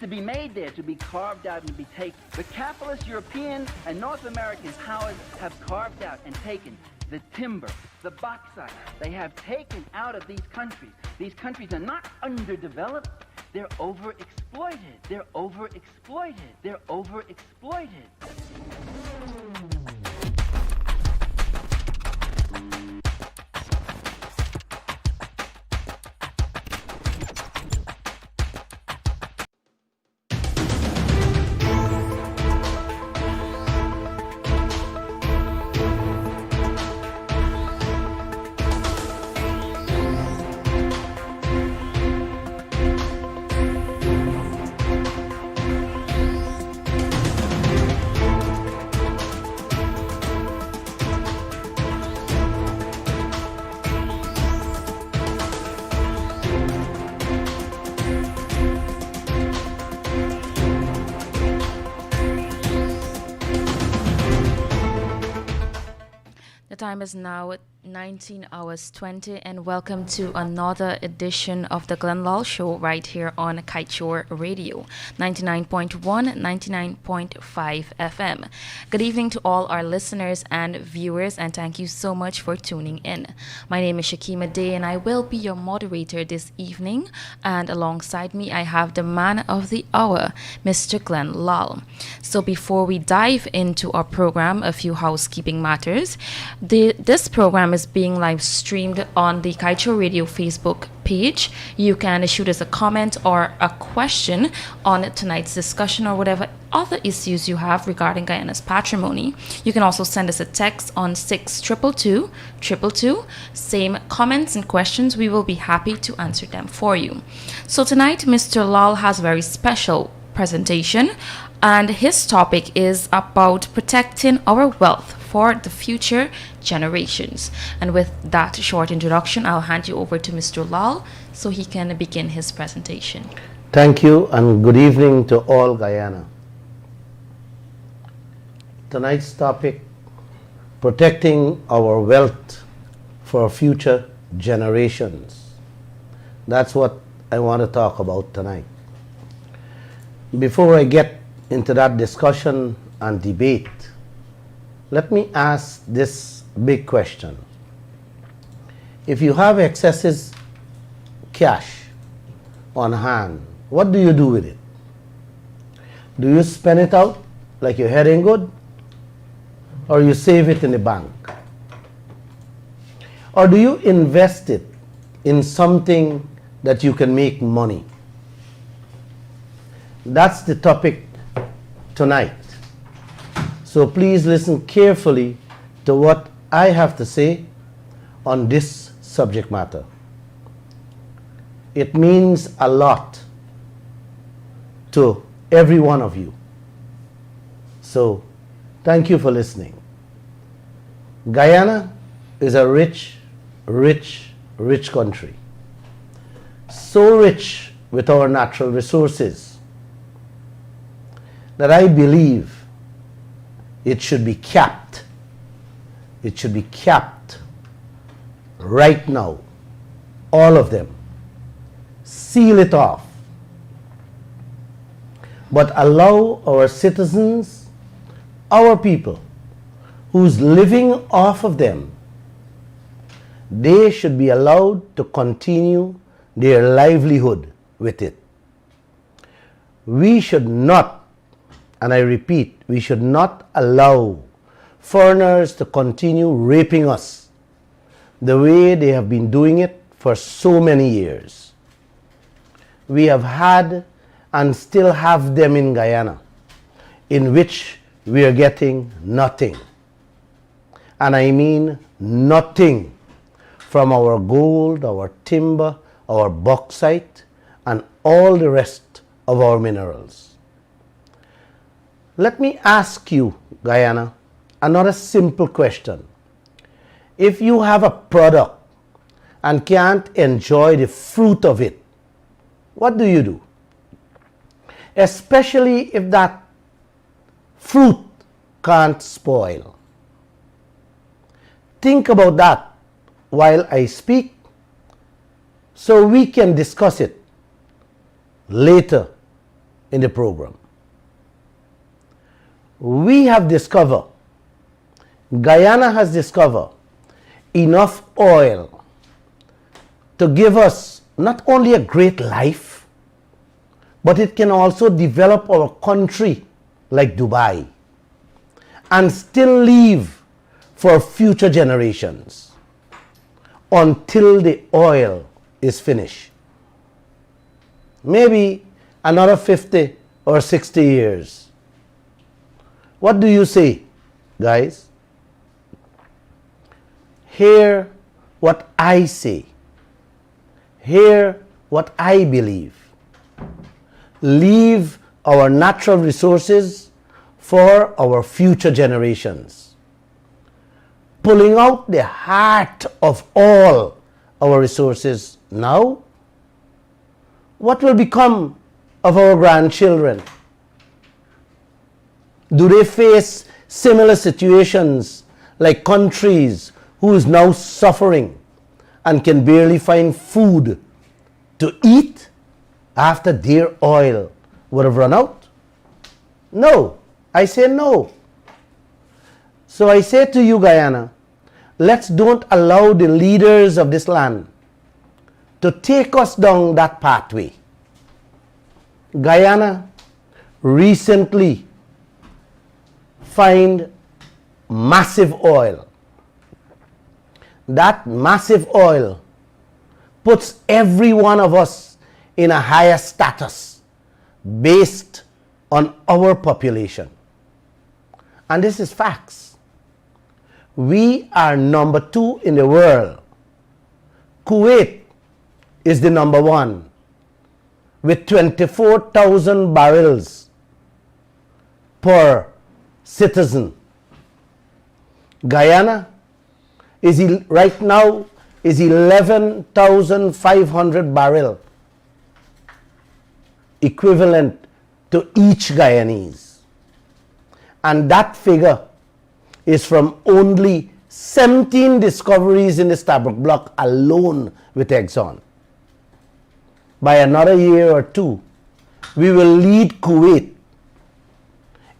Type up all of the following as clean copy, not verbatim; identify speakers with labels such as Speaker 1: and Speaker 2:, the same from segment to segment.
Speaker 1: to be made there, to be carved out and to be taken. The capitalist European and North American powers have carved out and taken the timber, the bauxite. They have taken out of these countries. These countries are not underdeveloped. They're overexploited. They're overexploited. They're overexploited.
Speaker 2: Time is now 19 hours 20 and welcome to another edition of the Lall Show right here on Kaieteur Radio 99.1 99.5 FM. Good evening to all our listeners and viewers, and thank you so much for tuning in. My name is Shikema and I will be your moderator this evening, and alongside me I have the man of the hour, Mr. Lall. So before we dive into our program, a few housekeeping matters. This program is being live streamed on the Kaieteur Radio Facebook page. You can shoot us a comment or a question on tonight's discussion or whatever other issues you have regarding Guyana's patrimony. You can also send us a text on 62222. Same comments and questions, we will be happy to answer them for you. So tonight, Mr. Lall has a very special presentation, and his topic is about protecting our wealth for the future generations. And with that short introduction, I'll hand you over to Mr. Lall so he can begin his presentation.
Speaker 3: Thank you, and good evening to all Guyana. Tonight's topic, protecting our wealth for future generations. That's what I want to talk about tonight. Before I get into that discussion and debate, let me ask this big question. If you have excesses cash on hand, what do you do with it? Do you spend it out like you're heading good? Or you save it in the bank? Or do you invest it in something that you can make money? That's the topic tonight. So please listen carefully to what I have to say on this subject matter. It means a lot to every one of you. So thank you for listening. Guyana is a rich, rich, rich country. So rich with our natural resources that I believe it should be capped. It should be capped right now. All of them. Seal it off. But allow our citizens, our people, who's living off of them, they should be allowed to continue their livelihood with it. We should not, and I repeat, we should not allow foreigners to continue raping us the way they have been doing it for so many years. We have had and still have them in Guyana, in which we are getting nothing. And I mean nothing from our gold, our timber, our bauxite, and all the rest of our minerals. Let me ask you, Guyana, another simple question. If you have a product and can't enjoy the fruit of it, what do you do? Especially if that fruit can't spoil. Think about that while I speak so we can discuss it later in the program. We have discovered, Guyana has discovered enough oil to give us not only a great life, but it can also develop our country like Dubai and still leave for future generations until the oil is finished. Maybe another 50 or 60 years. What do you say, guys? Hear what I say. Hear what I believe. Leave our natural resources for our future generations. Pulling out the heart of all our resources now, what will become of our grandchildren? Do they face similar situations like countries who is now suffering and can barely find food to eat after their oil would have run out? No, I say no. So I say to you, Guyana, let's don't allow the leaders of this land to take us down that pathway. Guyana recently find massive oil. That massive oil puts every one of us in a higher status based on our population. And this is facts. We are number 2 in the world. Kuwait is the number 1 with 24,000 barrels per citizen. Guyana is right now is 11,500 barrel equivalent to each Guyanese. And that figure is from only 17 discoveries in the Stabroek Block alone with Exxon. By another year or two, we will lead Kuwait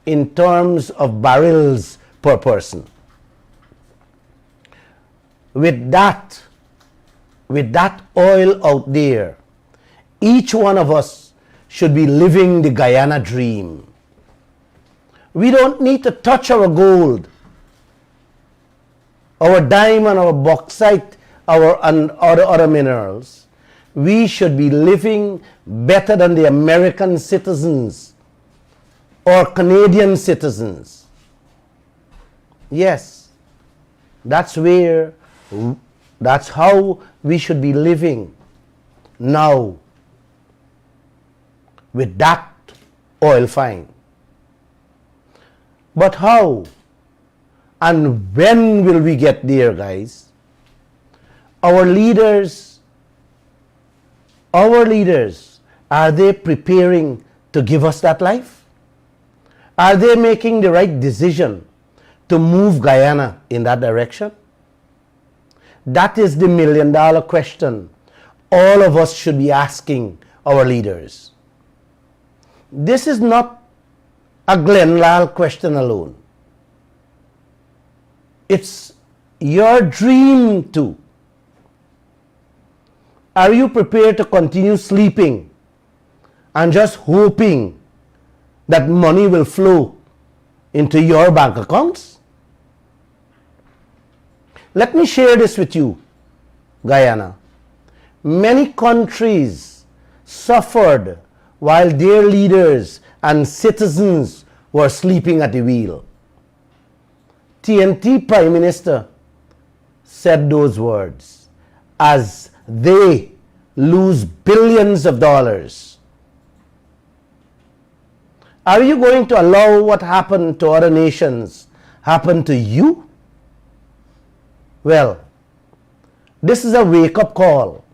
Speaker 3: in terms of barrels per person. With that oil out there, each one of us should be living the Guyana dream. We don't need to touch our gold, our diamond, our bauxite, and other minerals. We should be living better than the American citizens or Canadian citizens. Yes, that's how we should be living now with that oil find. But how and when will we get there, guys? Our leaders, are they preparing to give us that life? Are they making the right decision to move Guyana in that direction? That is the million-dollar question all of us should be asking our leaders. This is not a Lall question alone. It's your dream too. Are you prepared to continue sleeping and just hoping that money will flow into your bank accounts? Let me share this with you, Guyana. Many countries suffered while their leaders and citizens were sleeping at the wheel. TNT Prime Minister said those words as they lose billions of dollars. Are you going to allow what happened to other nations happen to you? Well, this is a wake-up call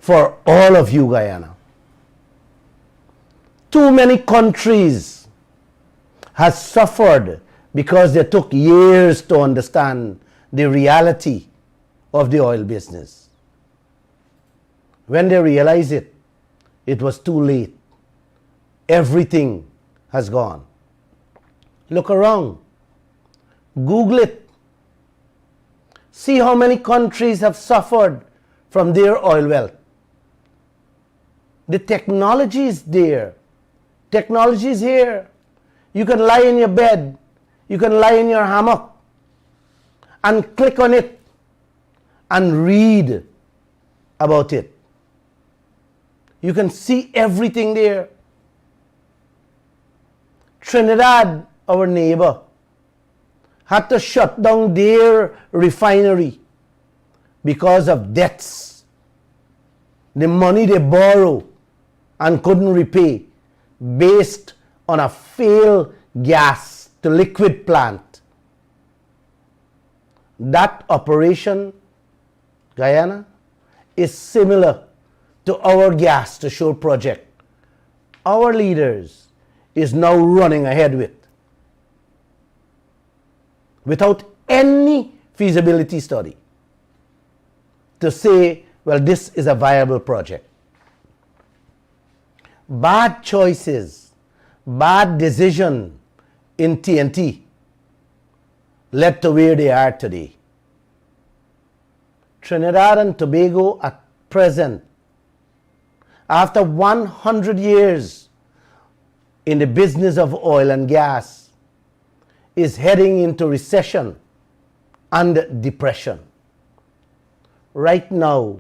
Speaker 3: for all of you, Guyana. Too many countries have suffered because they took years to understand the reality of the oil business. When they realized it, it was too late. everything has gone. Look around. Google it. See how many countries have suffered from their oil wealth. The technology is there. Technology is here. You can lie in your bed. You can lie in your hammock and click on it and read about it. You can see everything there. Trinidad, our neighbor, had to shut down their refinery because of debts. The money they borrowed and couldn't repay based on a failed gas to liquid plant. That operation, Guyana, is similar to our gas to shore project. Our leaders is now running ahead with, without any feasibility study, to say, well, this is a viable project. Bad choices, bad decision in TNT led to where they are today. Trinidad and Tobago at present, after 100 years in the business of oil and gas, is heading into recession and depression. Right now,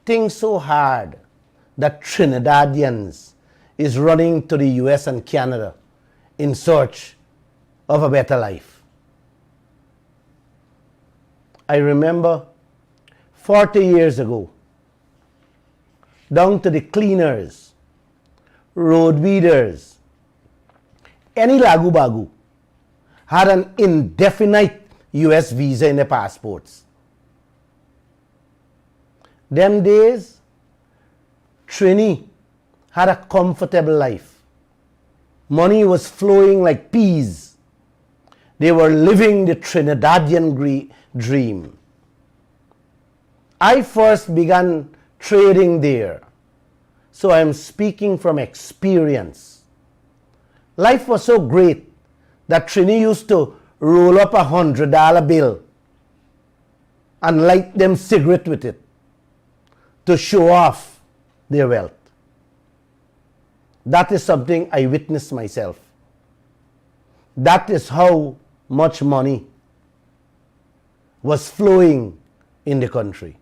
Speaker 3: things so hard that Trinidadians is running to the US and Canada in search of a better life. I remember 40 years ago, down to the cleaners, road weeders, any lagu-bagu had an indefinite US visa in their passports. Them days, Trini had a comfortable life. Money was flowing like peas. They were living the Trinidadian dream. I first began trading there, so I am speaking from experience. Life was so great that Trini used to roll up $100 bill and light them cigarette with it to show off their wealth. That is something I witnessed myself. That is how much money was flowing in the country.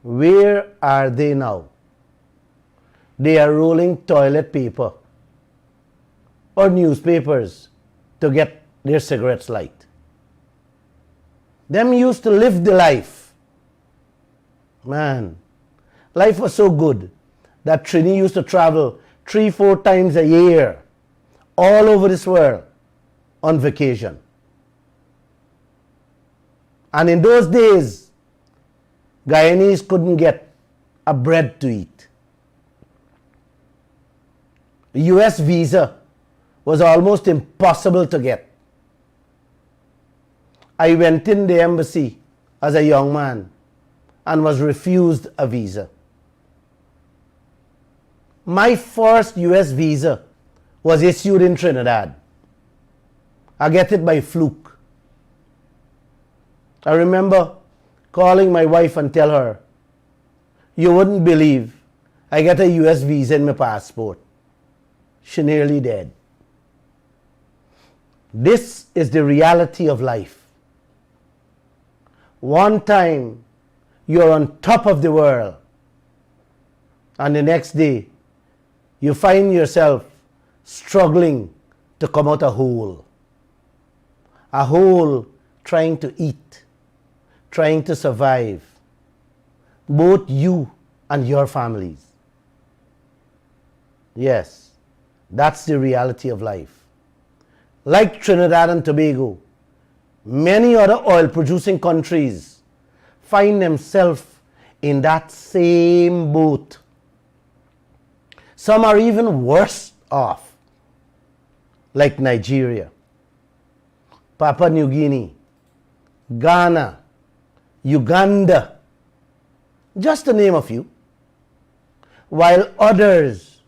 Speaker 3: Where are they now? They are rolling toilet paper or newspapers to get their cigarettes light. Them used to live the life. Man, life was so good that Trini used to travel 3-4 times a year all over this world on vacation. And in those days, Guyanese couldn't get a bread to eat. The US visa was almost impossible to get. I went in the embassy as a young man and was refused a visa. My first US visa was issued in Trinidad. I get it by fluke. I remember calling my wife and tell her, you wouldn't believe I get a US visa in my passport. She nearly dead. This is the reality of life. One time you're on top of the world, and the next day you find yourself struggling to come out a hole trying to eat, trying to survive, both you and your families. Yes, that's the reality of life. Like Trinidad and Tobago, many other oil producing countries find themselves in that same boat. Some are even worse off, like Nigeria, Papua New Guinea, Ghana, Uganda, just to name a few, while others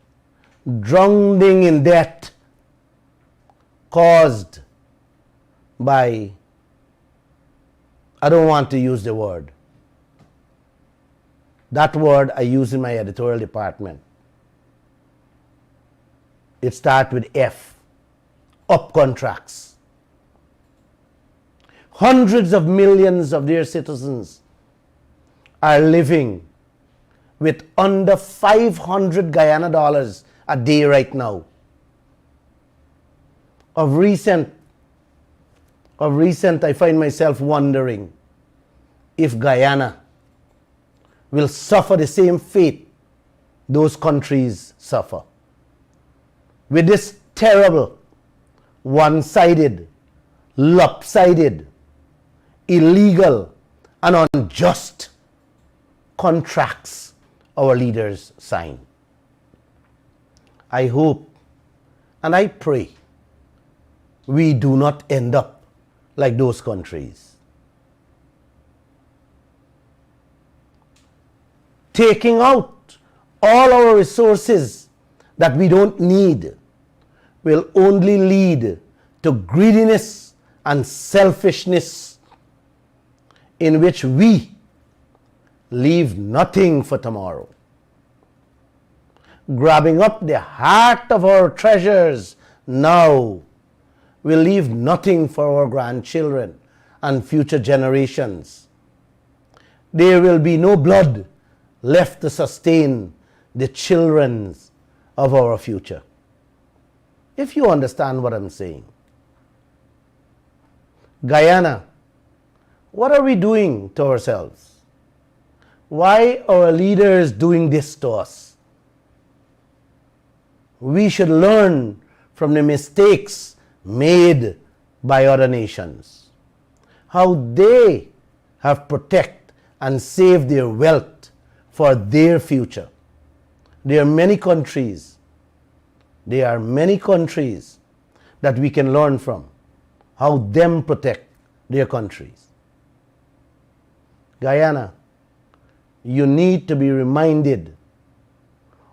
Speaker 3: drowning in debt caused by, I don't want to use the word. That word I use in my editorial department. It starts with F, up contracts. Hundreds of millions of their citizens are living with under 500 Guyana dollars a day right now. Of recent, I find myself wondering if Guyana will suffer the same fate those countries suffer. With this terrible, one-sided, lopsided, illegal, and unjust contracts our leaders sign. I hope and I pray we do not end up like those countries. Taking out all our resources that we don't need will only lead to greediness and selfishness, in which we leave nothing for tomorrow. Grabbing up the heart of our treasures now will leave nothing for our grandchildren and future generations. There will be no blood left to sustain the children of our future. If you understand what I'm saying. Guyana, what are we doing to ourselves? Why are our leaders doing this to us? We should learn from the mistakes made by other nations, how they have protected and saved their wealth for their future. There are many countries that we can learn from, how them protect their countries. Guyana, you need to be reminded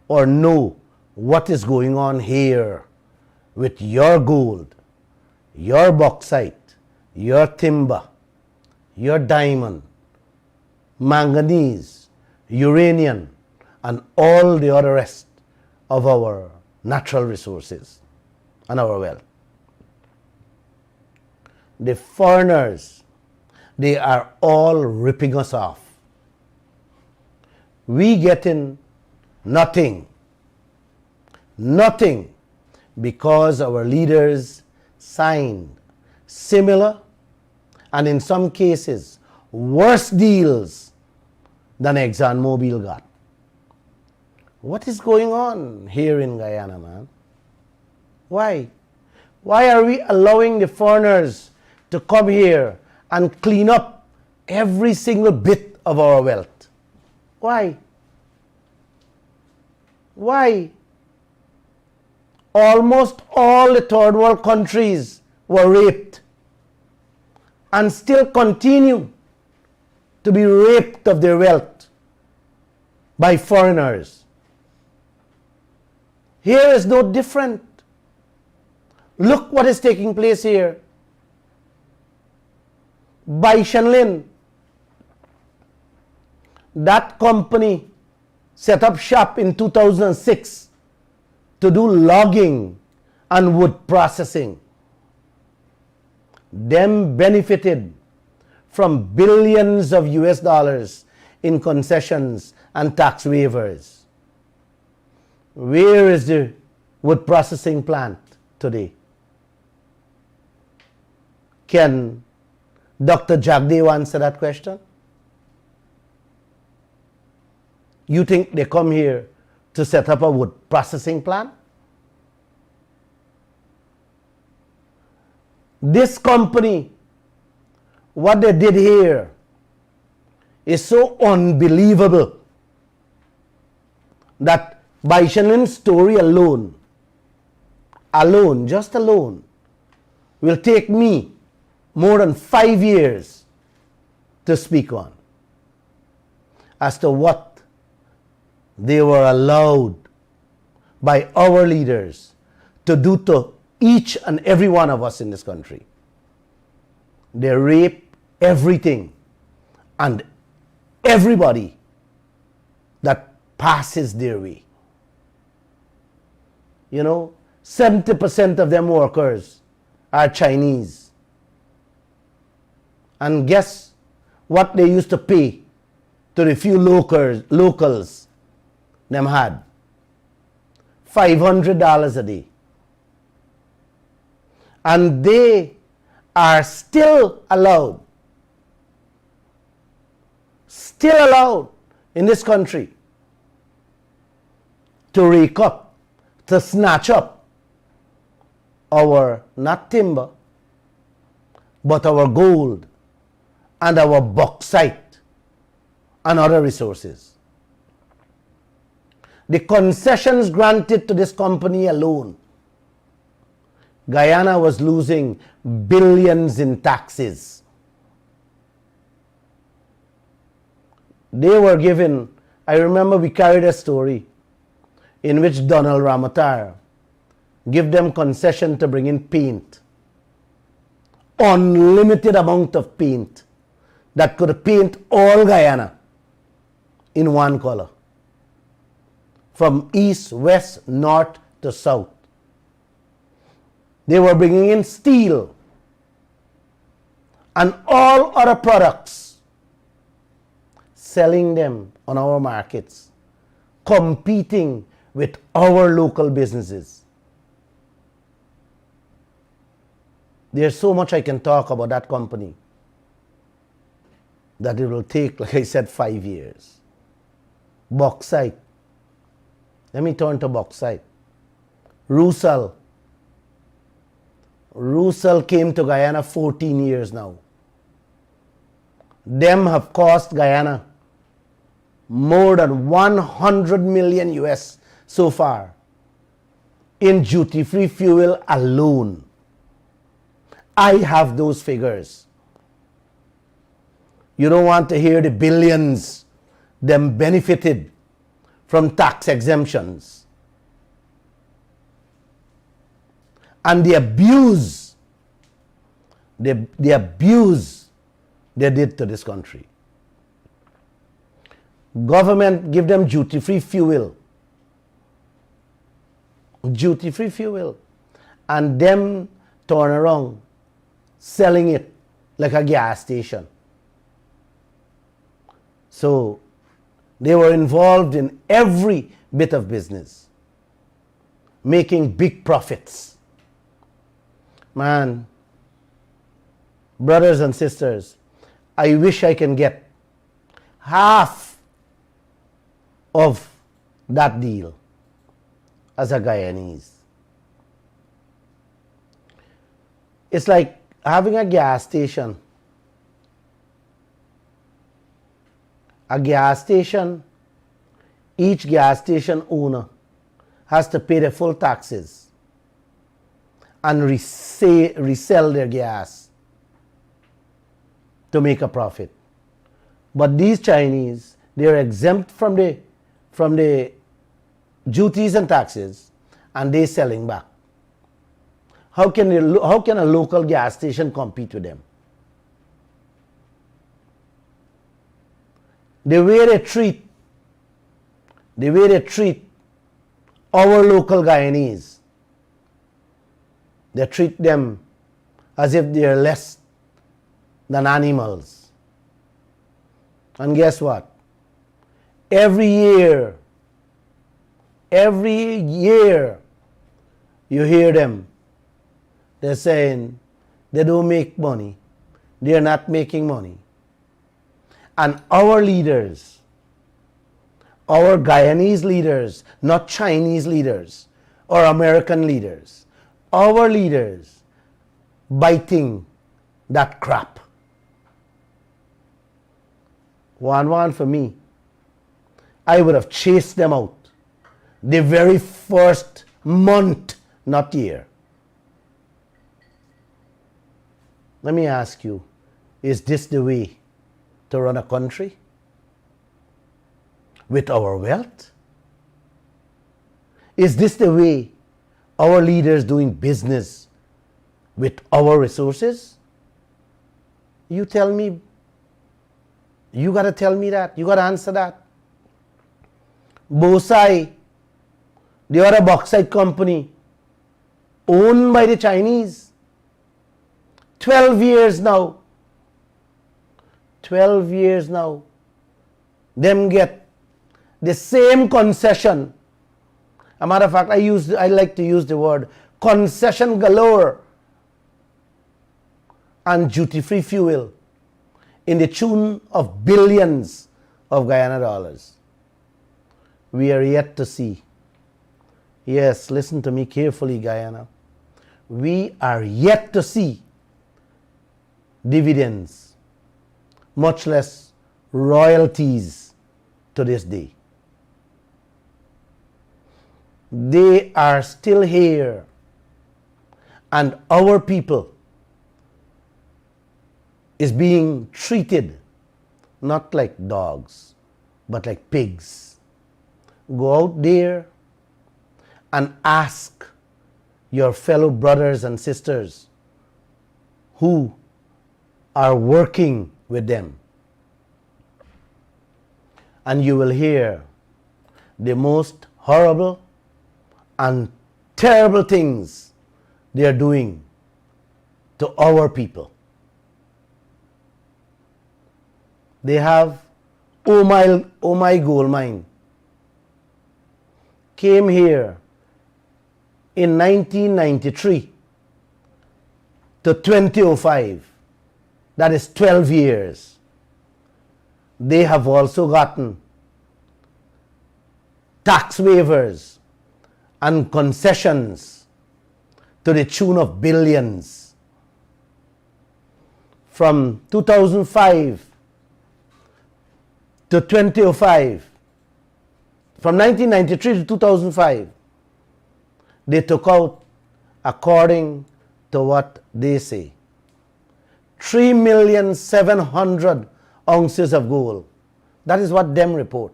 Speaker 3: or know what is going on here with your gold, your bauxite, your timber, your diamond, manganese, uranium, and all the other rest of our natural resources and our wealth. The foreigners, they are all ripping us off. We getting nothing because our leaders signed similar and in some cases worse deals than ExxonMobil got. What is going on here in Guyana, man? Why? Why are we allowing the foreigners to come here and clean up every single bit of our wealth? Why? Why? Almost all the third world countries were raped and still continue to be raped of their wealth by foreigners. Here is no different. Look what is taking place here. Baishanlin, that company set up shop in 2006 to do logging and wood processing. Them benefited from billions of US dollars in concessions and tax waivers. Where is the wood processing plant today? Can Dr. Jagdev answer that question? You think they come here to set up a wood processing plant? This company, what they did here is so unbelievable that Baishanlin's story alone, will take me more than 5 years to speak on as to what they were allowed, by our leaders to do to each and every one of us in this country. They rape everything and everybody that passes their way. You know, 70% of them workers are Chinese. And guess what they used to pay to the few locals them had? $500 a day. And they are still allowed in this country to rake up, to snatch up our, not timber, but our gold and our bauxite and other resources. The concessions granted to this company alone, Guyana was losing billions in taxes. They were given, I remember we carried a story in which Donald Ramotar gave them concession to bring in paint. Unlimited amount of paint that could paint all Guyana in one color. From east, west, north to south. They were bringing in steel and all other products, selling them on our markets, competing with our local businesses. There's so much I can talk about that company that it will take, like I said, 5 years. Bauxite. Let me turn to bauxite. Rusal. Rusal came to Guyana 14 years now. Them have cost Guyana more than 100 million US so far in duty-free fuel alone. I have those figures. You don't want to hear the billions them benefited from tax exemptions. And the abuse they did to this country. Government give them duty-free fuel. Duty-free fuel. And them turn around selling it like a gas station. So they were involved in every bit of business, making big profits. Man, brothers and sisters, I wish I can get half of that deal as a Guyanese. It's like having a gas station. A gas station, each gas station owner has to pay the full taxes and resell their gas to make a profit. But these Chinese, they are exempt from the duties and taxes, and they selling back. How can a local gas station compete with them? The way they treat our local Guyanese, they treat them as if they are less than animals. And guess what? Every year, you hear them. They're saying they don't make money. They're not making money. And our leaders, our Guyanese leaders, not Chinese leaders or American leaders, our leaders biting that crap. One for me, I would have chased them out the very first month, not year. Let me ask you, is this the way to run a country? With our wealth? Is this the way our leaders doing business with our resources? You tell me. You got to tell me that. You got to answer that. Bosai, the other bauxite company, owned by the Chinese. 12 years now. 12 years now. Them get the same concession. A matter of fact, I like to use the word concession galore and duty-free fuel in the tune of billions of Guyana dollars. We are yet to see. Yes, listen to me carefully, Guyana. We are yet to see dividends, much less royalties to this day. They are still here, and our people is being treated not like dogs, but like pigs. Go out there and ask your fellow brothers and sisters who are working with them, and you will hear the most horrible and terrible things they are doing to our people. They have Omai gold mine. Came here in 1993 to 2005. That is 12 years. They have also gotten tax waivers and concessions to the tune of billions. From 2005 to 2005, from 1993 to 2005, they took out, according to what they say, 3,700,000 ounces of gold. That is what them report.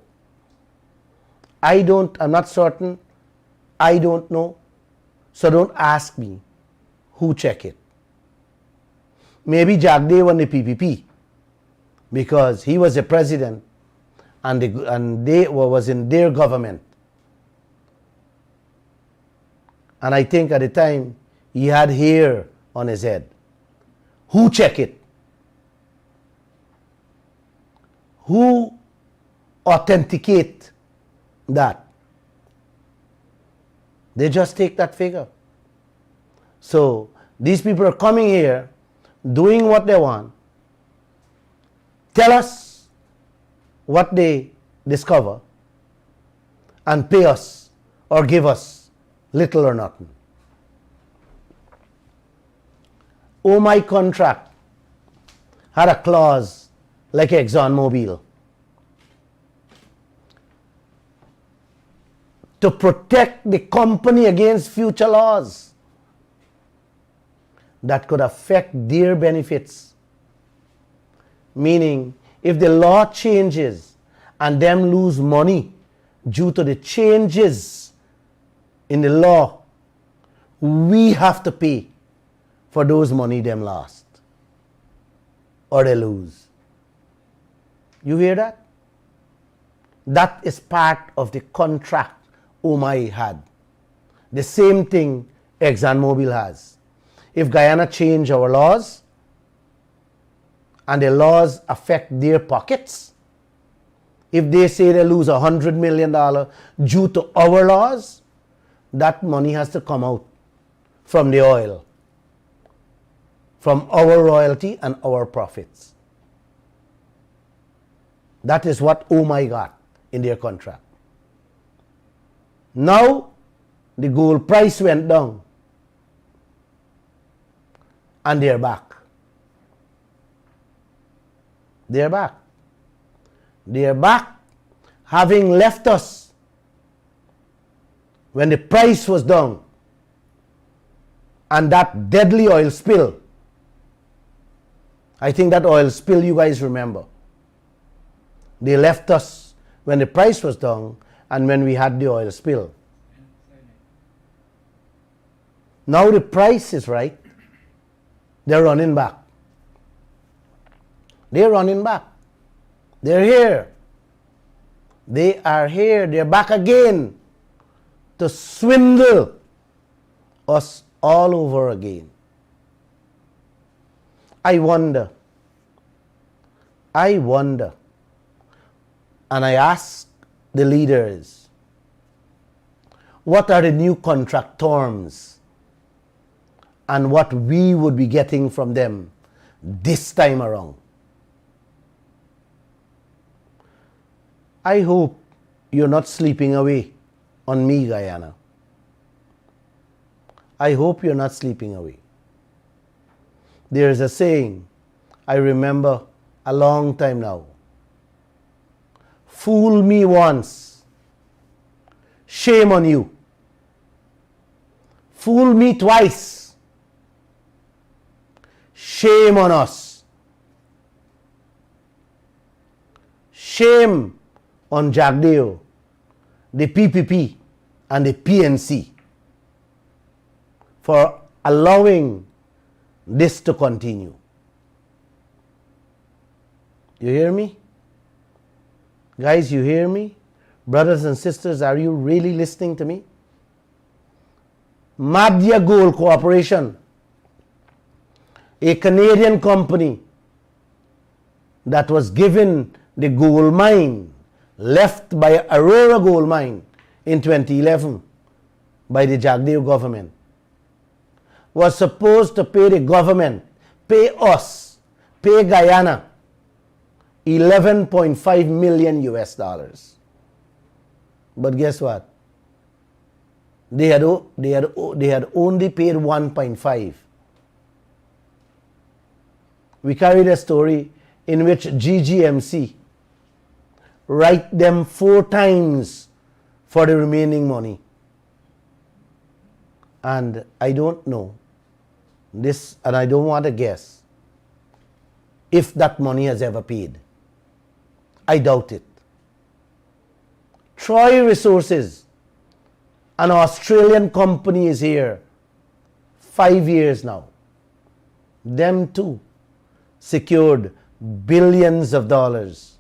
Speaker 3: I'm not certain. I don't know. So don't ask me who check it. Maybe Jagde won the PPP because he was the president and they was in their government. And I think at the time he had hair on his head. Who check it? Who authenticate that? They just take that figure. So these people are coming here, doing what they want, tell us what they discover, and pay us or give us little or nothing. Oh, my contract had a clause like ExxonMobil to protect the company against future laws that could affect their benefits. Meaning, if the law changes and them lose money due to the changes in the law, we have to pay for those money them lost or they lose. You hear that? That is part of the contract Omai had. The same thing ExxonMobil has. If Guyana change our laws and the laws affect their pockets, if they say they lose $100 million due to our laws, that money has to come out from the oil, from our royalty and our profits. That is what Omai got in their contract. Now, the gold price went down and they're back. They're back. They're back, having left us when the price was down and that deadly oil spill. I think that oil spill you guys remember. They left us when the price was down and when we had the oil spill. Now the price is right. They're running back. They're running back. They're here. They are here. They're back again to swindle us all over again. I wonder, and I ask the leaders, what are the new contract terms and what we would be getting from them this time around? I hope you're not sleeping away on me, Guyana. I hope you're not sleeping away. There is a saying I remember a long time now. Fool me once, shame on you. Fool me twice, shame on us. Shame on Jagdeo, the PPP and the PNC for allowing this to continue. You hear me? Guys, you hear me? Brothers and sisters, are you really listening to me? Madhya Gold Corporation, a Canadian company that was given the gold mine left by Aurora Gold Mine in 2011 by the Jagdeo government, was supposed to pay the government, pay us, pay Guyana, $11.5 million US dollars. But guess what? They had only paid 1.5. We carried a story in which GGMC write them 4 times for the remaining money. And I don't know this, and I don't want to guess if that money has ever paid. I doubt it. Troy Resources, an Australian company, is here 5 years now. Them too secured billions of dollars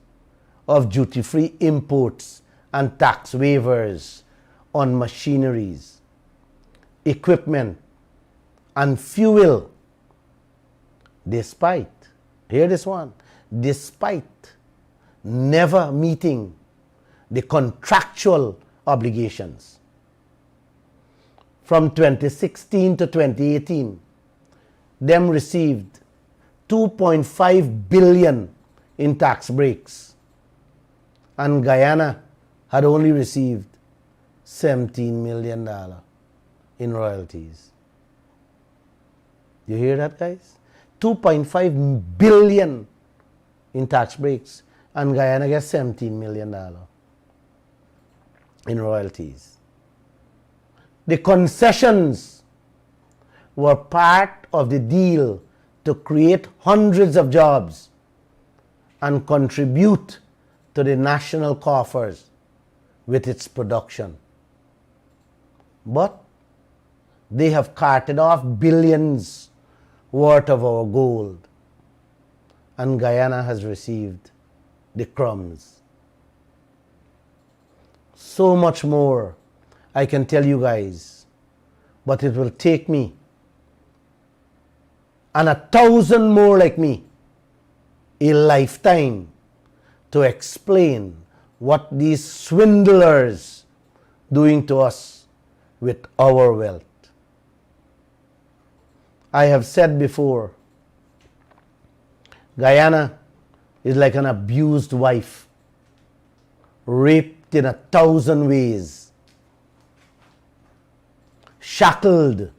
Speaker 3: of duty-free imports and tax waivers on machineries, equipment, and fuel, despite, hear this one, despite never meeting the contractual obligations. From 2016 to 2018, them received $2.5 billion in tax breaks, and Guyana had only received $17 million in royalties. You hear that, guys? $2.5 billion in tax breaks, and Guyana gets $17 million in royalties. The concessions were part of the deal to create hundreds of jobs and contribute to the national coffers with its production. But they have carted off billions worth of our gold, and Guyana has received the crumbs. So much more I can tell you guys, but it will take me and 1,000 more like me a lifetime to explain what these swindlers doing to us with our wealth. I have said before, Guyana is like an abused wife, raped in 1,000 ways, shackled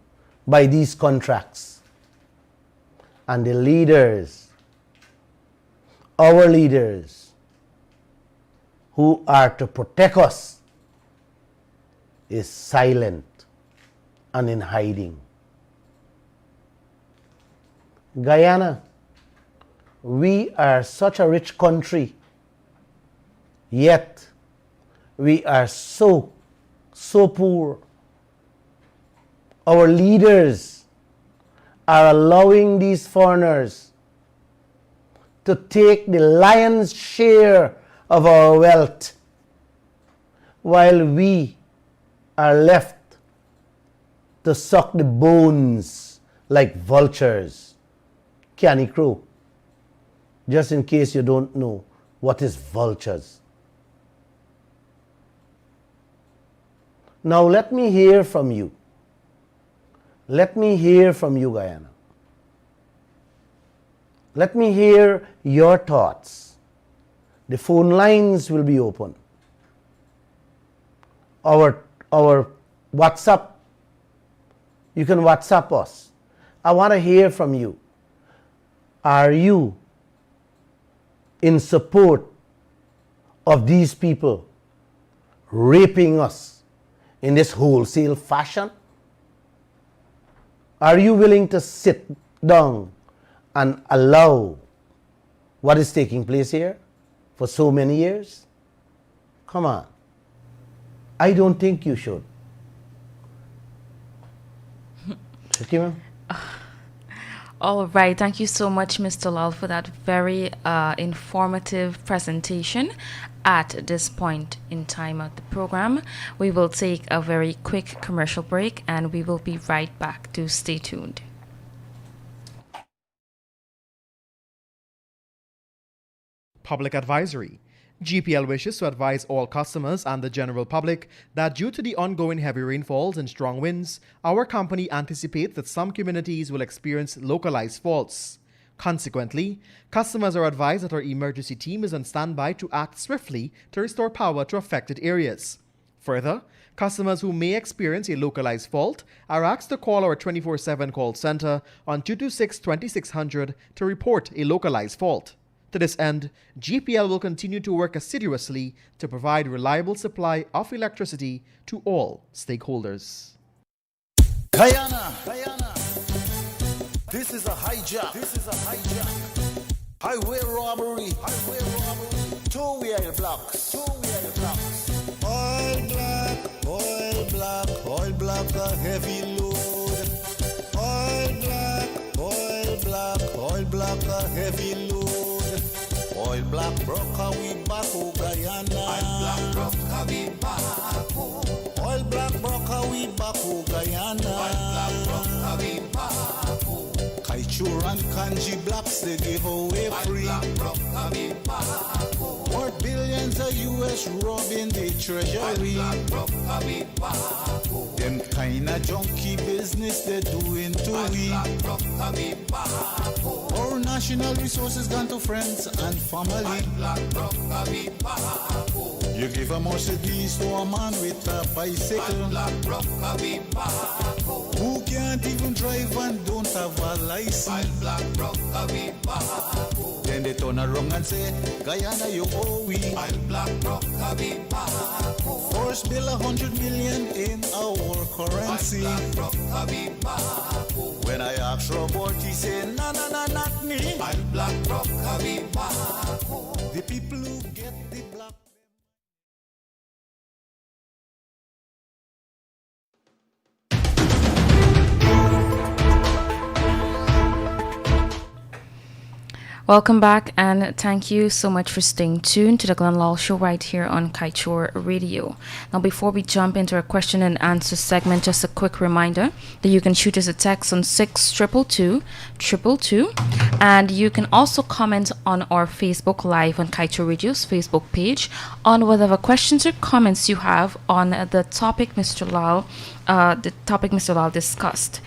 Speaker 3: by these contracts. And the leaders, our leaders, who are to protect us, is silent and in hiding. Guyana, we are such a rich country, yet we are so poor. our leaders are allowing these foreigners to take the lion's share of our wealth, while we are left to suck the bones like vultures. Canny Crow, just in case you don't know what is vultures. Now let me hear from you. Let me hear from you, Guyana. Let me hear your thoughts. The phone lines will be open. Our WhatsApp, you can WhatsApp us. I want to hear from you. Are you in support of these people raping us in this wholesale fashion? Are you willing to sit down and allow what is taking place here for so many years? Come on. I don't think you should. Shikema?
Speaker 2: All right. Thank you so much, Mr. Lall, for that very informative presentation. At this point in time of the program, we will take a very quick commercial break and we will be right back. Do stay tuned.
Speaker 4: Public advisory. GPL wishes to advise all customers and the general public that due to the ongoing heavy rainfalls and strong winds, our company anticipates that some communities will experience localized faults. Consequently, customers are advised that our emergency team is on standby to act swiftly to restore power to affected areas. Further, customers who may experience a localized fault are asked to call our 24/7 call center on 226-2600 to report a localized fault. To this end, GPL will continue to work assiduously to provide reliable supply of electricity to all stakeholders.
Speaker 5: Guyana, this is a hijack. Highway robbery. Two-wheel blocks. Oil black, a heavy load. Oil black, a heavy load. Oil black broker, we back, oh Guyana. Oil black broker, we back, oh. Oil black broker, we back, oh Guyana. Oil black broker, we back, oh. Kaieteur and Kanji blocks, they give away free. Oil black broker, we back, oh. More billions of US robbing the treasury. Oil black broker, we back, oh. Them kinda junky business they doing to we. Oil black broker, we back, oh. Our national resources gone to friends and family. You give a Mercedes to a man with a bicycle who can't even drive and don't have a license. Then they turn around and say, Guyana, you owe we. First bill 100 million in our currency. When I ask Robert, he say, nah, not me. The people who get the black.
Speaker 2: Welcome back, and thank you so much for staying tuned to the Glenn Lall Show right here on Kaieteur Radio. Now, before we jump into our question and answer segment, just a quick reminder that you can shoot us a text on 62222, and you can also comment on our Facebook Live on Kaieteur Radio's Facebook page on whatever questions or comments you have on the topic Mr. Lall discussed.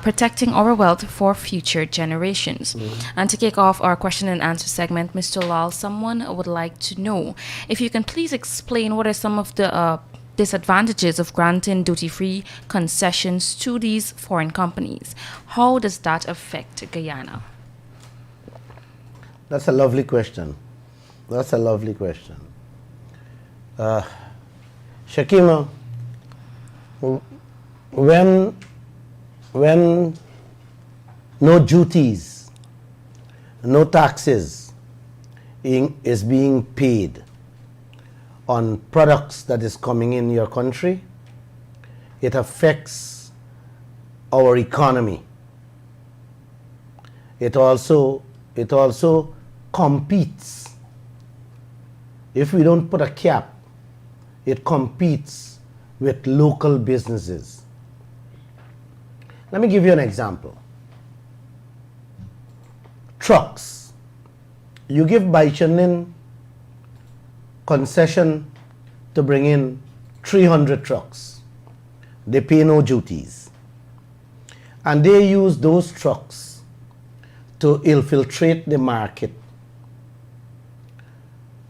Speaker 2: Protecting our wealth for future generations. And to kick off our question and answer segment, Mr. Lall, someone would like to know if you can please explain what are some of the disadvantages of granting duty-free concessions to these foreign companies. How does that affect Guyana?
Speaker 3: That's a lovely question. Shikema, when no duties, no taxes is being paid on products that is coming in your country, it affects our economy. It also competes. If we don't put a cap, it competes with local businesses. Let me give you an example. Trucks. You give Baishanin concession to bring in 300 trucks. They pay no duties. And they use those trucks to infiltrate the market,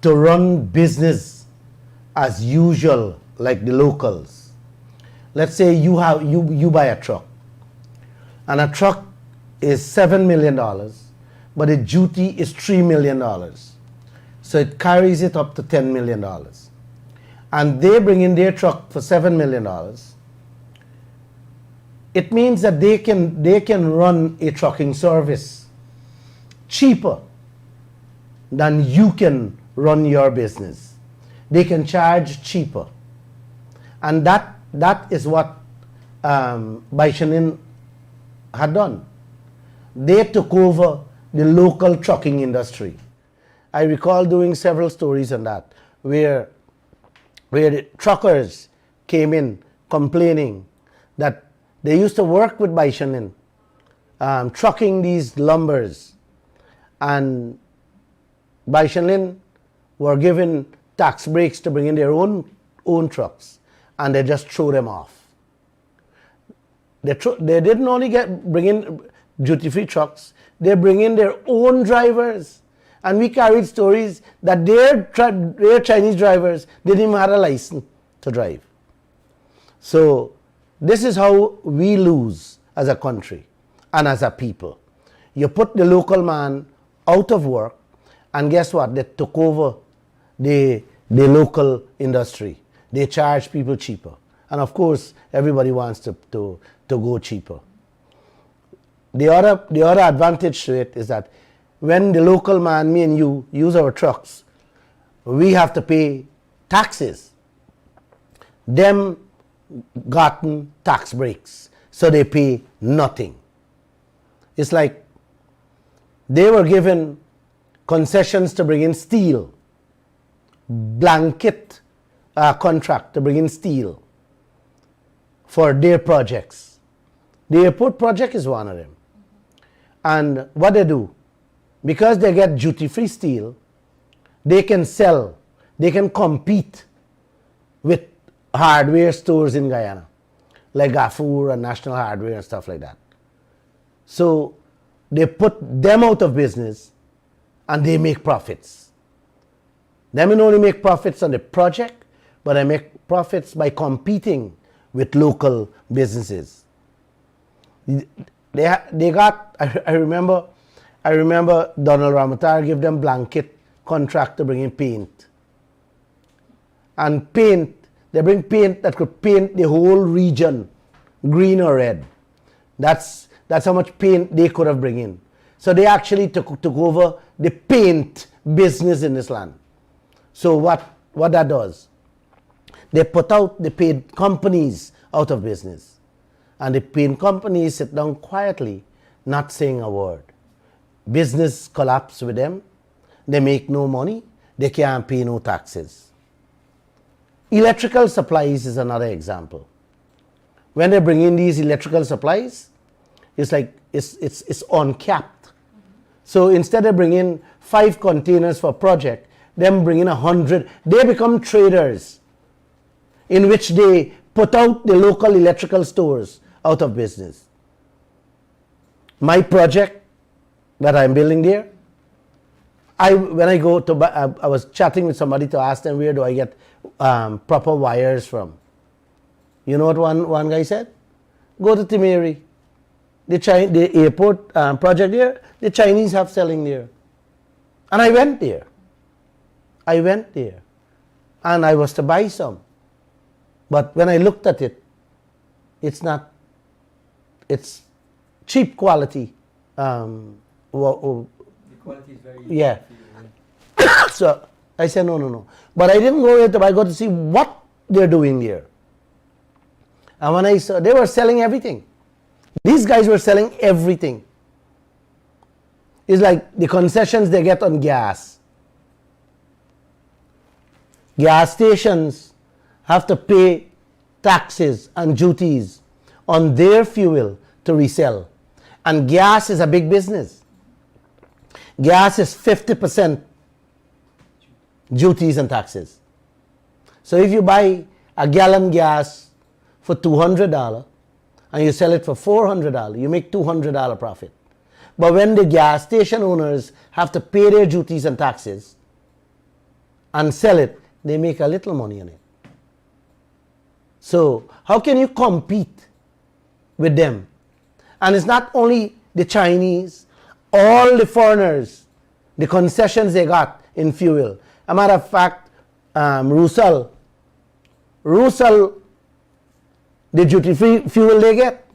Speaker 3: to run business as usual like the locals. Let's say you buy a truck, and a truck is $7 million, but the duty is $3 million. So it carries it up to $10 million. And they bring in their truck for $7 million. It means that they can run a trucking service cheaper than you can run your business. They can charge cheaper. And that is what Baishanin had done. They took over the local trucking industry. I recall doing several stories on that, where the truckers came in complaining that they used to work with Baishanin, trucking these lumbers, and Baishanin were given tax breaks to bring in their own trucks, and they just threw them off. They didn't only bring in duty-free trucks, they bring in their own drivers. And we carried stories that their Chinese drivers didn't even have a license to drive. So this is how we lose as a country and as a people. You put the local man out of work, and guess what? They took over the local industry. They charge people cheaper. And of course, everybody wants to go cheaper. The other advantage to it is that when the local man, me and you, use our trucks, we have to pay taxes. Them gotten tax breaks, so they pay nothing. It's like they were given concessions to bring in steel, blanket contract to bring in steel for their projects. The airport project is one of them. And what they do, because they get duty-free steel, they can sell, they can compete with hardware stores in Guyana, like Gafoor and National Hardware and stuff like that. So they put them out of business and they make profits. They may not only make profits on the project, but they make profits by competing with local businesses. They got, I remember Donald Ramatar gave them blanket contract to bring in paint. And paint, they bring paint that could paint the whole region green or red. That's how much paint they could have bring in. So they actually took over the paint business in this land. So what that does, they put out the paint companies out of business. And the paint companies sit down quietly, not saying a word. Business collapse with them. They make no money. They can't pay no taxes. Electrical supplies is another example. When they bring in these electrical supplies, it's like it's uncapped. So instead of bringing 5 containers for a project, them bring in 100. They become traders, in which they put out the local electrical stores out of business. My project that I'm building there, when I go to, I was chatting with somebody to ask them where do I get proper wires from. You know what one guy said? Go to Timeri. The airport project there, the Chinese have selling there. And I went there. And I was to buy some. But when I looked at it, it's cheap quality.
Speaker 6: The quality is very
Speaker 3: yeah. So I said no. But I didn't go there. I got to see what they're doing there. And when I saw, they were selling everything. These guys were selling everything. It's like the concessions they get on gas. Gas stations have to pay taxes and duties on their fuel to resell. And gas is a big business. Gas is 50% duties and taxes. So if you buy a gallon gas for $200 and you sell it for $400, you make $200 profit. But when the gas station owners have to pay their duties and taxes and sell it, they make a little money on it. So how can you compete with them? And it's not only the Chinese, all the foreigners, the concessions they got in fuel. A matter of fact, Rusal, the duty-free fuel they get,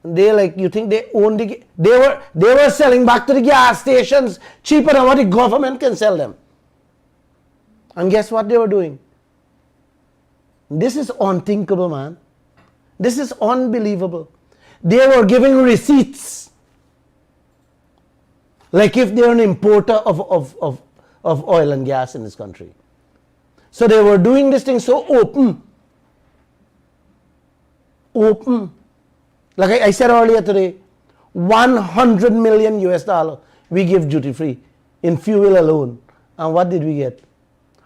Speaker 3: they like, you think they own the, they were selling back to the gas stations cheaper than what the government can sell them. And guess what they were doing? This is unthinkable, man. This is unbelievable. They were giving receipts. Like if they're an importer of oil and gas in this country. So they were doing this thing so open. Like I said earlier today, 100 million US dollar we give duty free in fuel alone. And what did we get?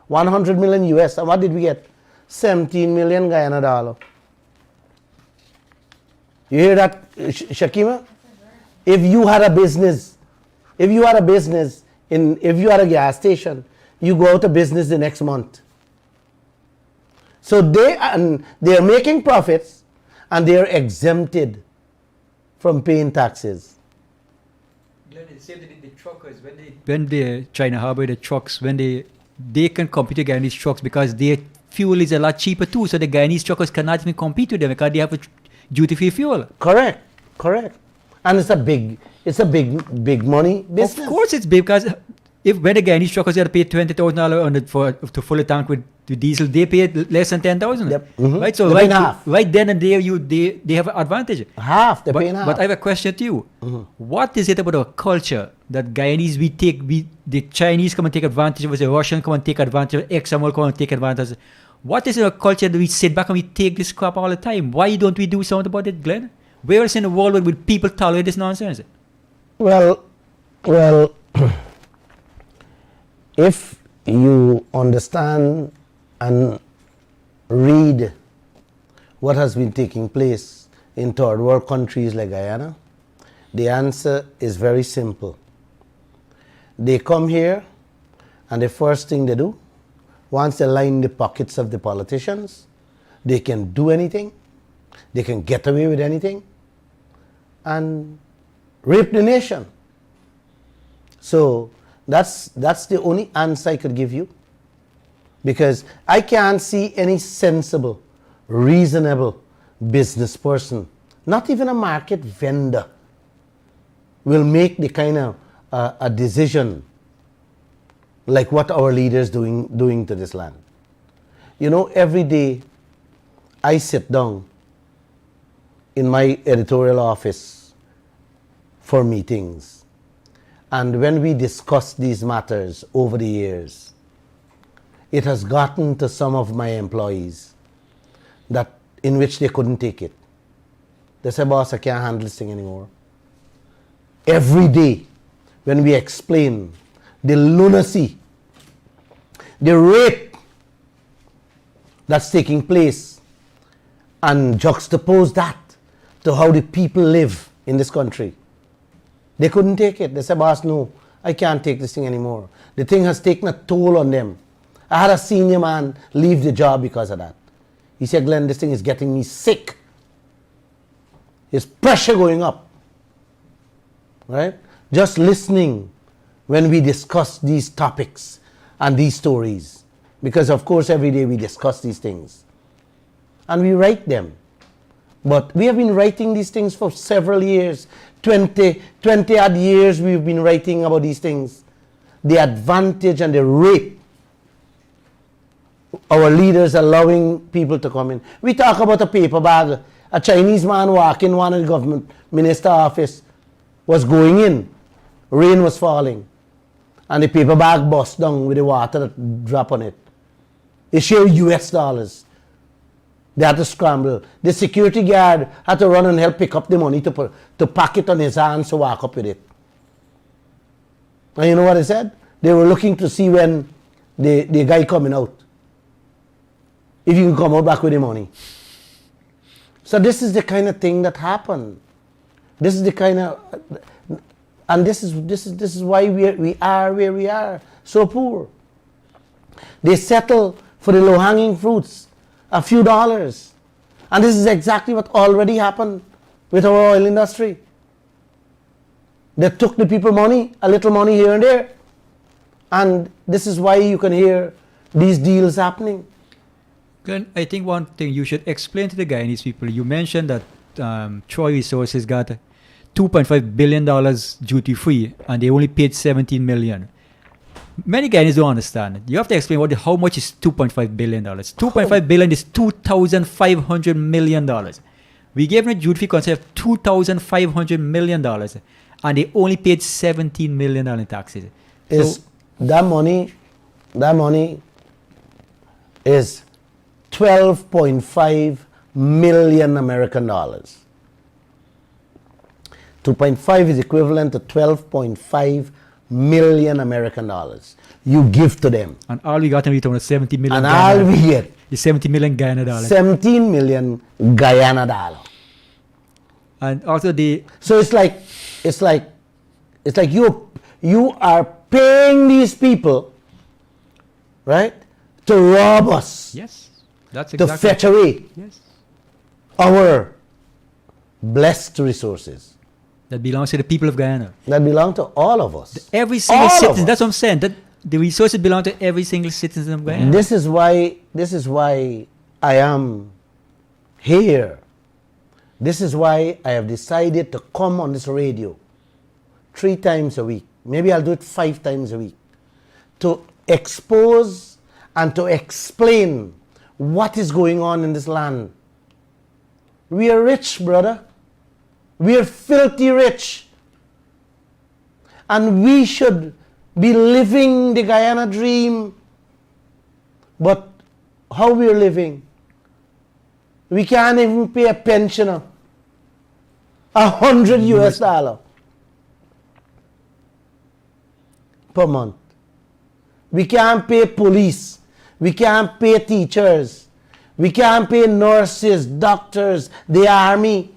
Speaker 3: 100 million US. And what did we get? 17 million Guyana dollar. You hear that, Shikema? If you had a business, if you had a gas station, you go out of business the next month. So they are making profits and they are exempted from paying taxes.
Speaker 6: The truckers, when the China harbor the trucks, when they can compete with Guyanese trucks because their fuel is a lot cheaper too. So the Guyanese truckers cannot even compete with them because they have a duty-free fuel.
Speaker 3: Correct. And it's a big money business.
Speaker 6: Of course it's big because when the Guyanese truckers have to pay $20,000 to fill a tank with diesel, they pay less than $10,000.
Speaker 3: Yep. Mm-hmm.
Speaker 6: Right? So right then and there they have an advantage.
Speaker 3: Half, they're paying half.
Speaker 6: But I have a question to you. Mm-hmm. What is it about our culture that Guyanese the Chinese come and take advantage of us, the Russians come and take advantage of XML come and take advantage. What is our culture that we sit back and we take this crap all the time? Why don't we do something about it, Glenn? Where is in the world where people tolerate this nonsense?
Speaker 3: Well, if you understand and read what has been taking place in third world countries like Guyana, the answer is very simple. They come here and the first thing they do, once they line the pockets of the politicians, they can do anything, they can get away with anything and rape the nation. So that's the only answer I could give you, because I can't see any sensible, reasonable business person, not even a market vendor, will make the kind of a decision like what our leaders doing to this land. You know, every day I sit down in my editorial office for meetings, and when we discuss these matters over the years, it has gotten to some of my employees that in which they couldn't take it. They say, boss, I can't handle this thing anymore. Every day when we explain the lunacy, the rape that's taking place, and juxtapose that to how the people live in this country, they couldn't take it. They said, boss, no, I can't take this thing anymore. The thing has taken a toll on them. I had a senior man leave the job because of that. He said, Glenn, this thing is getting me sick. There's pressure going up. Right? Just listening when we discuss these topics and these stories. Because of course every day we discuss these things. And we write them. But we have been writing these things for several years. 20 odd years we've been writing about these things. The advantage and the rape our leaders allowing people to come in. We talk about a paper bag A Chinese man walk in one of the government minister office, was going in, rain was falling, and the paper bag bust down with the water that drop on it. It showed US dollars. They had to scramble. The security guard had to run and help pick up the money to pack it on his hands to walk up with it. And you know what they said? They were looking to see when the guy coming out. If you can come out back with the money. So this is the kind of thing that happened. This is the kind of, and this is why we are where we are, so poor. They settle for the low-hanging fruits, a few dollars. And this is exactly what already happened with our oil industry. They took the people money, a little money here and there. And this is why you can hear these deals happening.
Speaker 6: Glenn, I think one thing you should explain to the Guyanese people, you mentioned that Troy Resources got $2.5 billion duty free and they only paid $17 million. Many Guyanese don't understand. You have to explain how much is $2.5 billion. $2.5 billion is $2,500 million. We gave them a duty free concept of $2,500 million and they only paid $17 million in taxes.
Speaker 3: That money is 12.5 million American dollars. 2.5 is equivalent to 12.5 million American dollars. You give to them.
Speaker 6: And all we got in return was 70 million.
Speaker 3: And all we get
Speaker 6: is 70 million Guyana dollars.
Speaker 3: 17 million Guyana dollars.
Speaker 6: And also
Speaker 3: so it's like you are paying these people, right, to rob us.
Speaker 6: Yes. That's
Speaker 3: exactly. To fetch away our blessed resources.
Speaker 6: That belongs to the people of Guyana.
Speaker 3: That belong to all of us.
Speaker 6: Every single citizen. That's what I'm saying. That the resources belong to every single citizen of Guyana.
Speaker 3: This is why I am here. This is why I have decided to come on this radio 3 times a week. Maybe I'll do it 5 times a week. To expose and to explain what is going on in this land. We are rich, brother. We are filthy rich. And we should be living the Guyana dream. But how we are living? We can't even pay a pensioner $100 US per month. We can't pay police. We can't pay teachers. We can't pay nurses, doctors, the army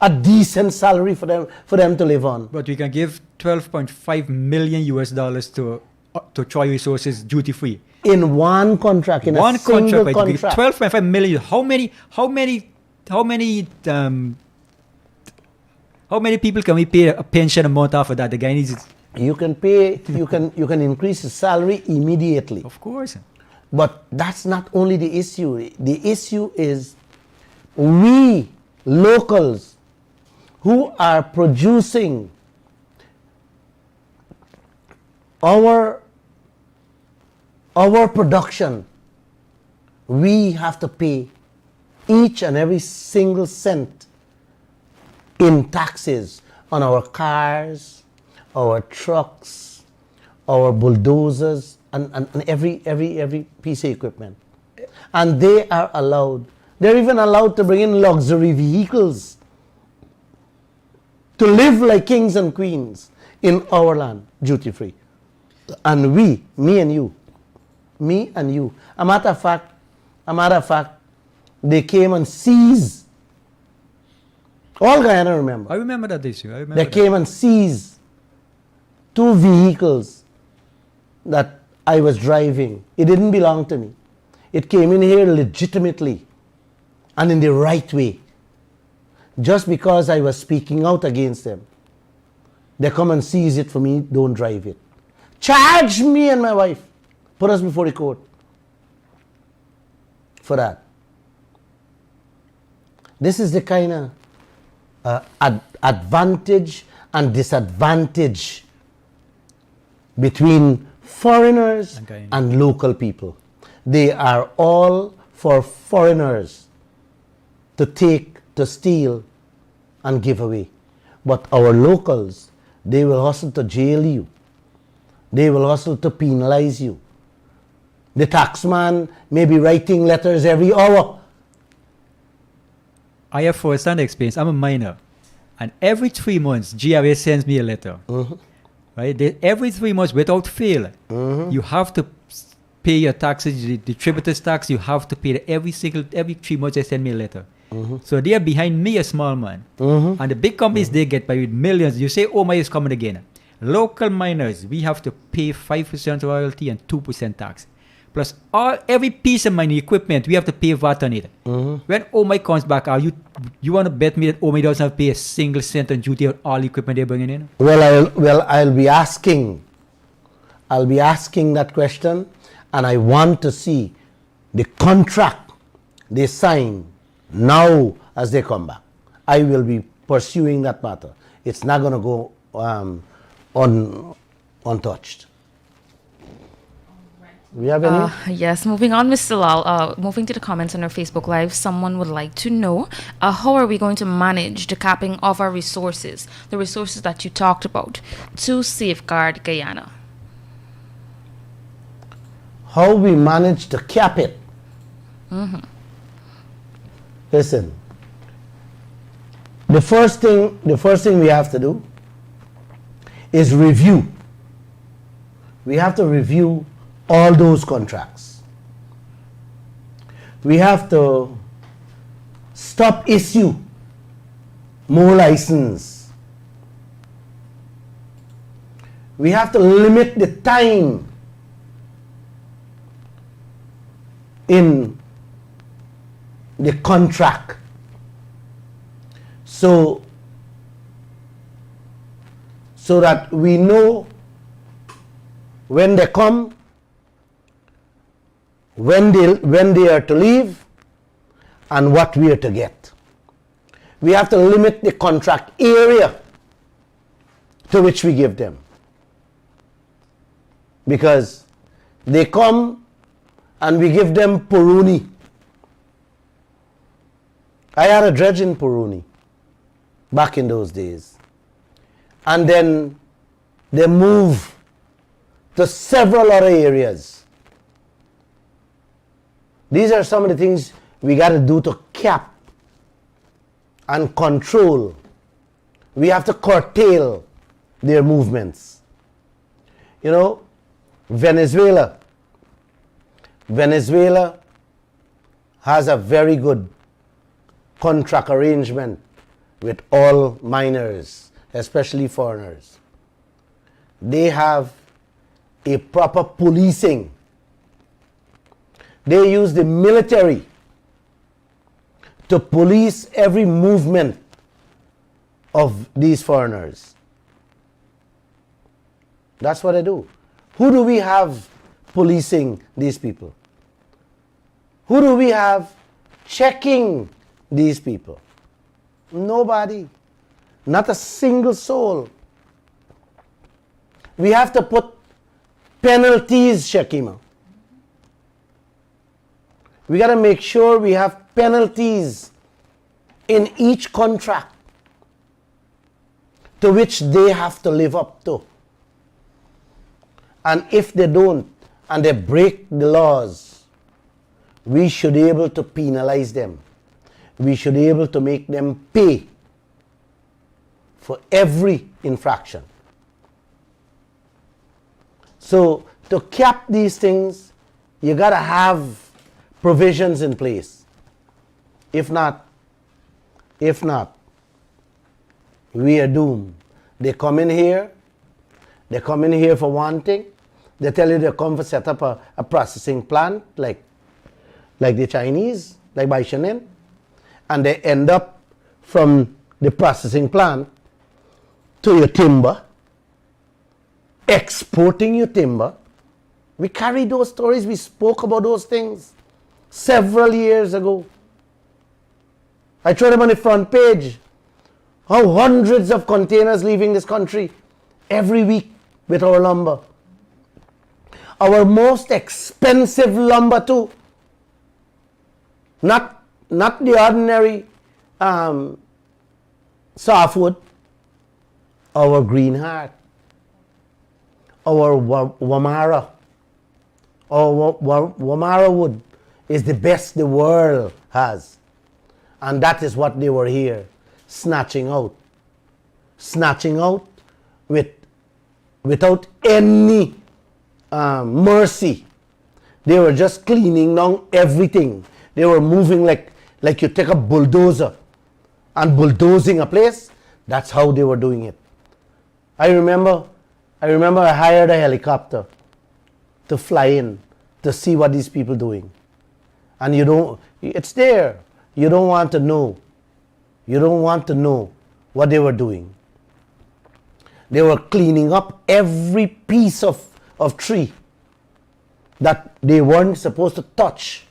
Speaker 3: a decent salary for them to live on.
Speaker 6: But we can give 12.5 million US dollars to Troy Resources duty free.
Speaker 3: In one contract, in one a single contract.
Speaker 6: 12.5 million. How many people can we pay a pension amount off of that? The Guyanese.
Speaker 3: You can increase the salary immediately.
Speaker 6: Of course.
Speaker 3: But that's not only the issue. The issue is we locals who are producing our production, we have to pay each and every single cent in taxes on our cars, our trucks, our bulldozers, and every piece of equipment. And they're even allowed to bring in luxury vehicles to live like kings and queens in our land, duty free. And me and you. A matter of fact, they came and seized. All Guyana remember.
Speaker 6: I remember that issue.
Speaker 3: They came and seized 2 vehicles that I was driving. It didn't belong to me. It came in here legitimately and in the right way. Just because I was speaking out against them. They come and seize it for me, don't drive it. Charge me and my wife. Put us before the court for that. This is the kind of advantage and disadvantage between foreigners and local people. They are all for foreigners to take to steal and give away. But our locals, they will hustle to jail you. They will hustle to penalize you. The taxman may be writing letters every hour.
Speaker 6: I have first-hand experience. I'm a minor. And every 3 months, GRA sends me a letter. Right? Every 3 months, without fail, you have to pay your taxes, the tributous tax, you have to pay it every 3 months. They send me a letter. So they are behind me, a small man. And the big companies, they get by with millions. You say, oh my is coming again. Local miners, we have to pay 5% royalty and 2% tax. Plus every piece of mining equipment, we have to pay VAT on it. When OMI comes back, you want to bet me that OMI doesn't have to pay a single cent on duty on all equipment they're bringing in?
Speaker 3: I'll be asking that question, and I want to see the contract they sign now as they come back. I will be pursuing that matter. It's not going to go untouched. We have any?
Speaker 2: Yes, moving on, Mr. Lall. Moving to the comments on our Facebook Live, someone would like to know how are we going to manage the capping of our resources, the resources that you talked about, to safeguard Guyana?
Speaker 3: How we manage to cap it? Listen, the first thing we have to do is review. We have to review all those contracts. We have to stop issue more license. We have to limit the time in the contract. So that we know when they come, when they are to leave, and what we are to get. We have to limit the contract area to which we give them. Because they come and we give them Puruni. I had a dredge in Puruni back in those days. And then they move to several other areas. These are some of the things we got to do to cap and control. We have to curtail their movements. You know, Venezuela has a very good contract arrangement with all miners, especially foreigners. They have a proper policing. They use the military to police every movement of these foreigners. That's what they do. Who do we have policing these people? Who do we have checking these people? Nobody. Not a single soul. We have to put penalties, Shikema. We got to make sure we have penalties in each contract to which they have to live up to. And if they don't, and they break the laws, we should be able to penalize them. We should be able to make them pay for every infraction. So to cap these things, you got to have provisions in place. If not, we are doomed. They come in here for one thing. They tell you they come to set up a processing plant like the Chinese, like by Shenin, and they end up from the processing plant to your timber, exporting your timber. We carry those stories, we spoke about those things several years ago. I showed them on the front page how hundreds of containers leaving this country every week with our lumber. Our most expensive lumber too. Not the ordinary softwood, our green heart, our Wamara, our Wamara wood is the best the world has. And that is what they were here snatching out without any mercy. They were just cleaning down everything. They were moving like you take a bulldozer and bulldozing a place. That's how they were doing it. I remember I hired a helicopter to fly in to see what these people doing. And it's there. You don't want to know. You don't want to know what they were doing. They were cleaning up every piece of tree that they weren't supposed to touch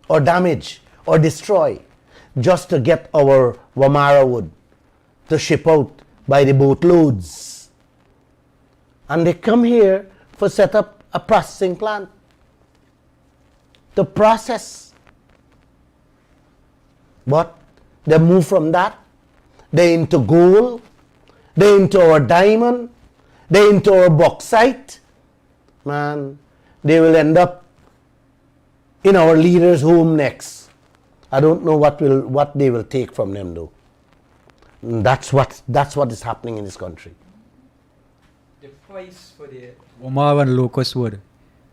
Speaker 3: or damage or destroy, just to get our Wamara wood to ship out by the boatloads. And they come here for set up a processing plant to process. But they move from that, they into gold, they into our diamond, they into our bauxite. Man, they will end up in our leaders' home next. I don't know what they will take from them though. And that's what is happening in this country.
Speaker 6: The price for the Wamara and locust wood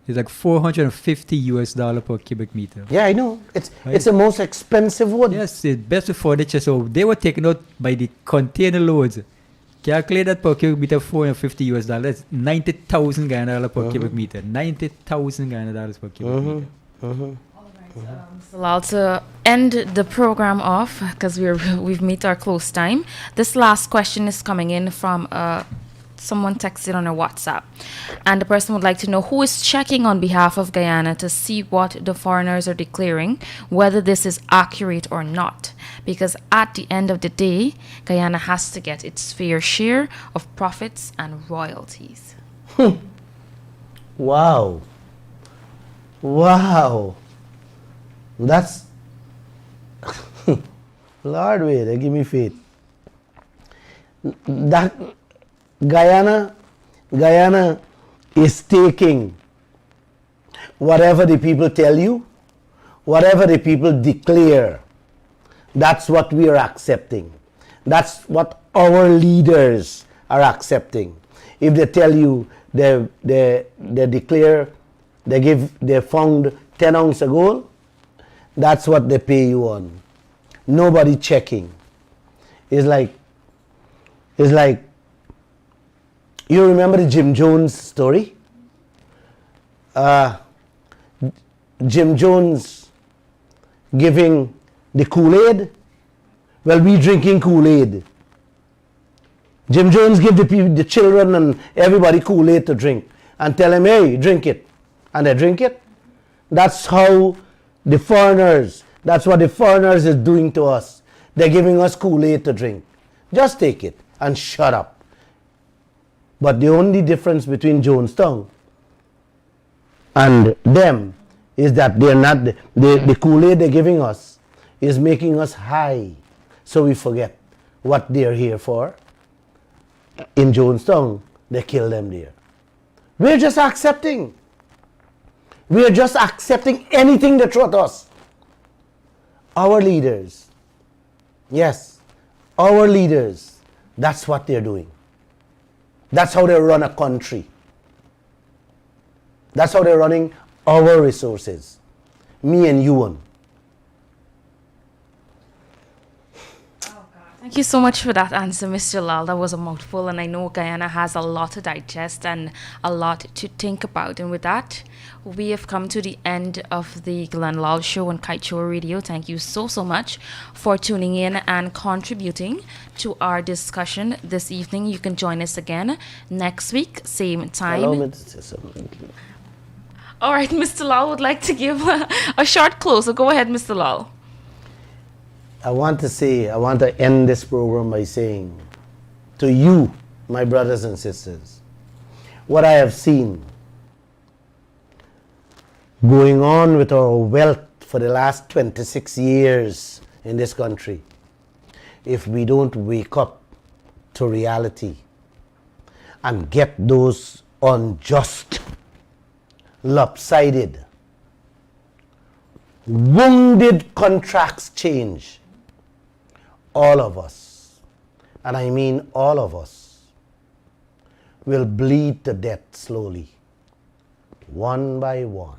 Speaker 6: is like $450 per cubic meter.
Speaker 3: Yeah, I know. It's the most expensive wood.
Speaker 6: Yes, it's best for furniture. So they were taken out by the container loads. Calculate that per cubic meter, $450. That's 90,000 Ghana per cubic meter. 90,000 Ghana per cubic meter.
Speaker 2: Mr. Lall, to end the program off, because we've met our close time, this last question is coming in from someone texted on a WhatsApp, and the person would like to know who is checking on behalf of Guyana to see what the foreigners are declaring, whether this is accurate or not, because at the end of the day, Guyana has to get its fair share of profits and royalties.
Speaker 3: Wow. That's Lord, wait, they give me faith. That Guyana is taking whatever the people tell you, whatever the people declare. That's what we are accepting. That's what our leaders are accepting. If they tell you they declare, they found 10 ounces of gold, that's what they pay you on. Nobody checking. It's like you remember the Jim Jones story? Jim Jones giving the Kool-Aid. Well, we drinking Kool-Aid. Jim Jones give the children and everybody Kool-Aid to drink and tell them, hey, drink it. And they drink it. That's how that's what the foreigners is doing to us. They're giving us Kool-Aid to drink. Just take it and shut up. But the only difference between Jonestown and them is that they're not, the Kool-Aid they're giving us is making us high. So we forget what they're here for. In Jonestown, they kill them there. We're just accepting. We are just accepting anything they throw at us. Our leaders, yes, our leaders, that's what they're doing. That's how they run a country. That's how they're running our resources. Me and you.
Speaker 2: Thank you so much for that answer, Mr. Lall. That was a mouthful, and I know Guyana has a lot to digest and a lot to think about. And with that, we have come to the end of the Glenn Lall Show on Kaieteur Radio. Thank you so much for tuning in and contributing to our discussion this evening. You can join us again next week, same time.
Speaker 3: Allow me to say something.
Speaker 2: All right, Mr. Lall would like to give a short close. So go ahead, Mr. Lall.
Speaker 3: I want to end this program by saying to you, my brothers and sisters, what I have seen going on with our wealth for the last 26 years in this country if we don't wake up to reality and get those unjust, lopsided, wounded contracts changed, all of us, and I mean all of us, will bleed to death slowly, one by one.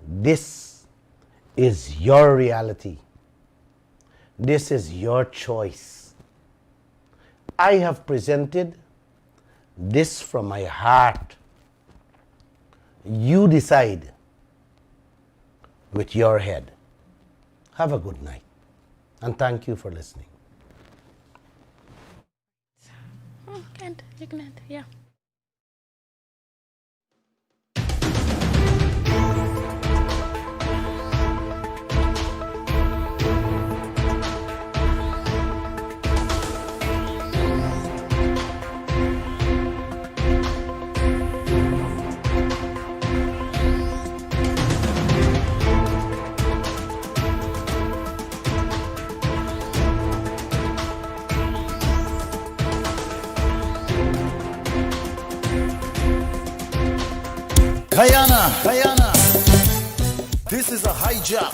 Speaker 3: This is your reality. This is your choice. I have presented this from my heart. You decide with your head. Have a good night, and thank you for listening.
Speaker 2: You can end, yeah.
Speaker 5: Guyana, this is a hijack,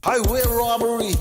Speaker 5: highway robbery,